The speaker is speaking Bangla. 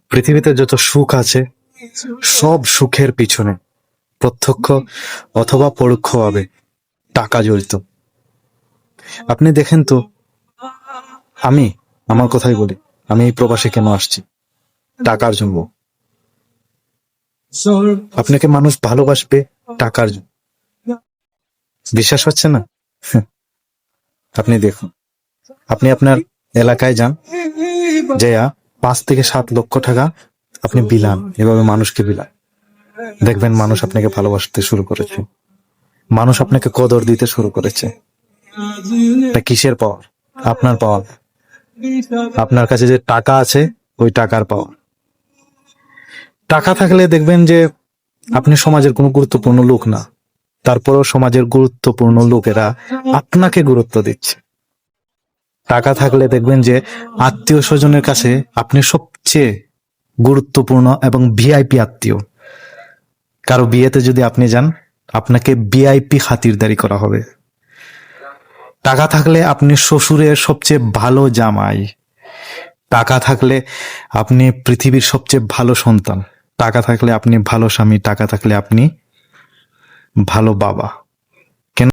পৃথিবীতে যত সুখ আছে সব সুখের পিছনে প্রত্যক্ষ অথবা পরোক্ষভাবে টাকা জড়িত। আপনি দেখেন তো, আমার কথাই বলি, আমি এই প্রবাসে কেন আসছি? টাকার জন্য। আপনাকে মানুষ ভালোবাসবে টাকার জন্য। বিশ্বাস হচ্ছে না? আপনি দেখুন, আপনি আপনার এলাকায় যান, যে 5 থেকে 7 লক্ষ টাকা আপনি বিলান, এভাবে মানুষকে বিলান, দেখবেন মানুষ আপনাকে ভালোবাসতে শুরু করেছে, মানুষ আপনাকে কদর দিতে শুরু করেছে। এটা কিসের পাওয়ার? আপনার পাওয়ার। আপনার কাছে যে টাকা আছে, ওই টাকার পাওয়ার। টাকা থাকলে দেখবেন যে আপনি সমাজের কোনো গুরুত্বপূর্ণ লোক না, তারপরেও সমাজের গুরুত্বপূর্ণ লোকেরা আপনাকে গুরুত্ব দিচ্ছে। টাকা থাকলে দেখবেন যে আত্মীয় স্বজনের কাছে আপনি সবচেয়ে গুরুত্বপূর্ণ এবং ভিআইপি আত্মীয়। কারো বিয়েতে যদি আপনি যান, আপনাকে ভিআইপি খাতিরদারি করা হবে। টাকা থাকলে আপনি শ্বশুরের সবচেয়ে ভালো জামাই। টাকা থাকলে আপনি পৃথিবীর সবচেয়ে ভালো সন্তান। টাকা থাকলে আপনি ভালো স্বামী। টাকা থাকলে আপনি ভালো বাবা।